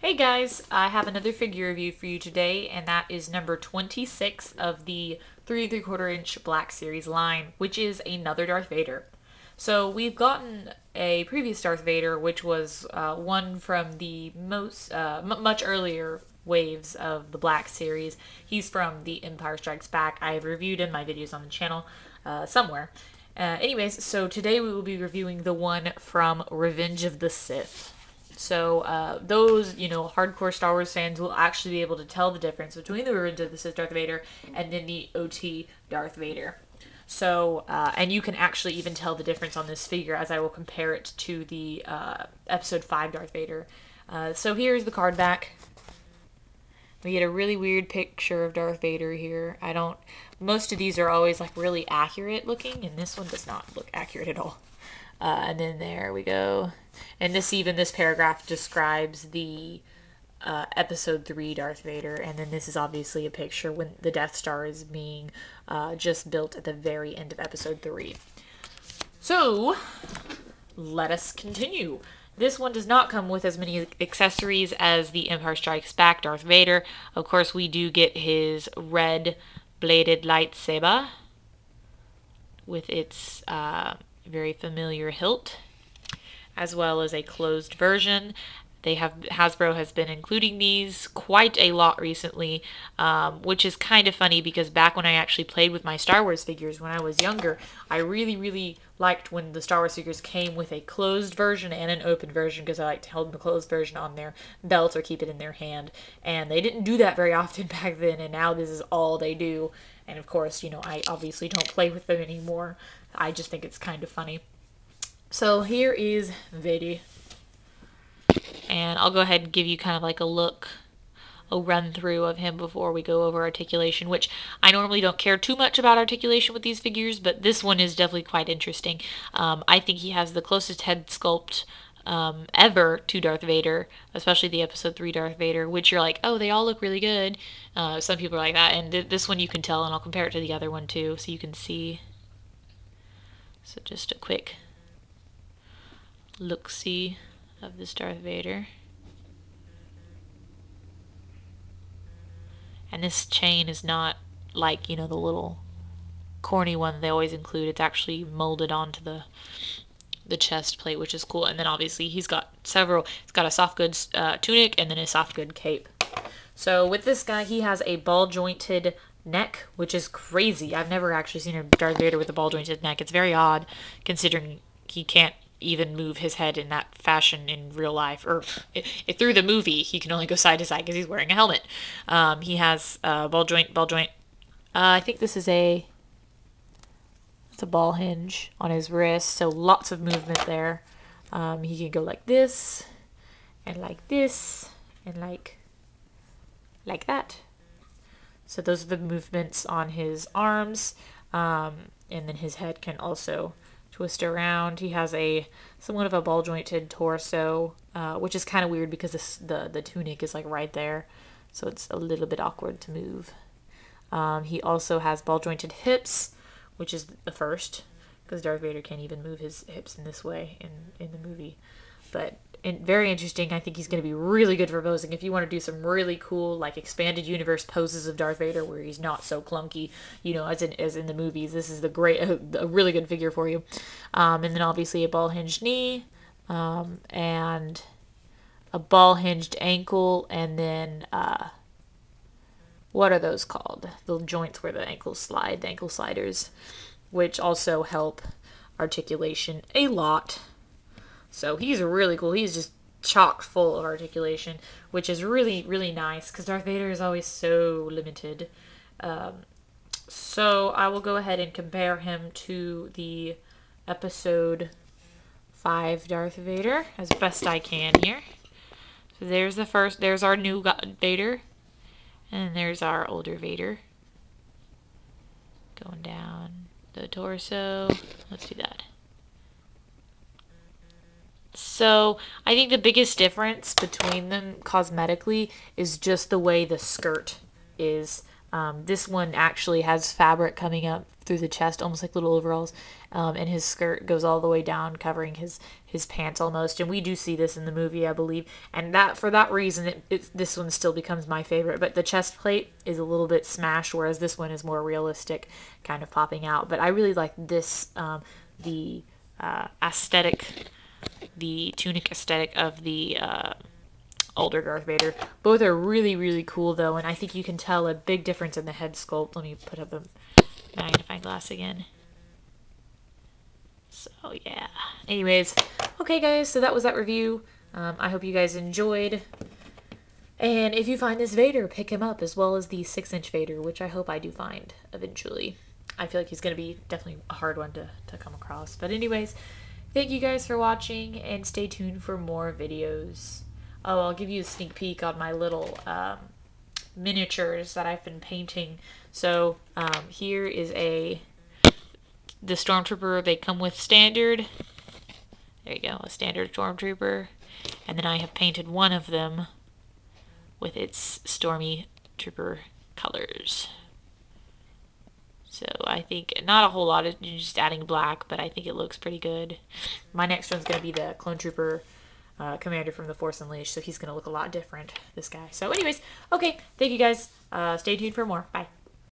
Hey guys, I have another figure review for you today, and that is number 26 of the 3 3/4 inch Black Series line, which is another Darth Vader. So we've gotten a previous Darth Vader, which was one from the much earlier waves of the Black Series. He's from The Empire Strikes Back. I have reviewed in my videos on the channel somewhere. Anyways, so today we will be reviewing the one from Revenge of the Sith. So those, hardcore Star Wars fans will actually be able to tell the difference between the Revenge of the Sith Darth Vader and then the OT Darth Vader. So, and you can actually even tell the difference on this figure as I will compare it to the Episode 5 Darth Vader. So here's the card back. We get a really weird picture of Darth Vader here. Most of these are always like really accurate looking, and this one does not look accurate at all. And then there we go. And this paragraph describes the Episode 3 Darth Vader, and then this is obviously a picture when the Death Star is being just built at the very end of Episode 3. So, let us continue. This one does not come with as many accessories as the Empire Strikes Back Darth Vader. Of course, we do get his red bladed lightsaber with its very familiar hilt, as well as a closed version. Hasbro has been including these quite a lot recently, which is kind of funny because back when I actually played with my Star Wars figures when I was younger, I really liked when the Star Wars figures came with a closed version and an open version because I like to hold the closed version on their belt or keep it in their hand. And they didn't do that very often back then, and now this is all they do. And of course, I obviously don't play with them anymore. I just think it's kind of funny. So here is Vader. And I'll go ahead and give you kind of like a run through of him before we go over articulation, which I normally don't care too much about articulation with these figures, but this one is definitely quite interesting. I think he has the closest head sculpt ever to Darth Vader, especially the Episode 3 Darth Vader, which you're like, oh, they all look really good. Some people are like that, and this one you can tell, and I'll compare it to the other one too, so you can see. So just a quick look-see of this Darth Vader. And this chain is not like, the little corny one they always include. It's actually molded onto the chest plate, which is cool. And then obviously he's got a soft goods tunic and then a soft good cape. So with this guy, he has a ball jointed neck, which is crazy. I've never actually seen a Darth Vader with a ball jointed neck. It's very odd considering he can't even move his head in that fashion in real life, or through the movie he can only go side to side because he's wearing a helmet. He has ball joint. I think it's a ball hinge on his wrist, so lots of movement there. He can go like this and like this and like that. So those are the movements on his arms, and then his head can also twist around. He has somewhat of a ball jointed torso, which is kind of weird because the tunic is like right there, so it's a little bit awkward to move. He also has ball jointed hips, which is the first, because Darth Vader can't even move his hips in this way in the movie. But very interesting. I think he's going to be really good for posing. If you want to do some really cool, like, expanded universe poses of Darth Vader where he's not so clunky, as in the movies, this is a really good figure for you. And then obviously a ball hinged knee, and a ball hinged ankle, and then what are those called? The joints where the ankles slide, the ankle sliders, which also help articulation a lot. So he's really cool. He's just chock full of articulation, which is really nice because Darth Vader is always so limited. So I will go ahead and compare him to the Episode 5 Darth Vader as best I can here. So there's our new Vader, and there's our older Vader. Going down the torso. Let's do that. So I think the biggest difference between them cosmetically is just the way the skirt is This one actually has fabric coming up through the chest, almost like little overalls, and his skirt goes all the way down, covering his pants almost. And we do see this in the movie, I believe, and that for that reason, this one still becomes my favorite. But the chest plate is a little bit smashed, whereas this one is more realistic, kind of popping out. But I really like this, the aesthetic, the tunic aesthetic of the older Darth Vader. Both are really, really cool, though, and I think you can tell a big difference in the head sculpt. Let me put up a magnifying glass again. So, yeah. Anyways, okay, guys, so that was that review. I hope you guys enjoyed. And if you find this Vader, pick him up, as well as the 6-inch Vader, which I hope I do find eventually. I feel like he's going to be definitely a hard one to come across. But anyways, thank you guys for watching, and stay tuned for more videos. Oh, I'll give you a sneak peek on my little miniatures that I've been painting. So here is the Stormtrooper. They come with standard. There you go, a standard Stormtrooper. And then I have painted one of them with its Stormy Trooper colors. So I think not a whole lot, of just adding black, but I think it looks pretty good. My next one's going to be the Clone Trooper commander from The Force Unleashed, so he's going to look a lot different, this guy. So anyways, okay, thank you guys. Stay tuned for more. Bye.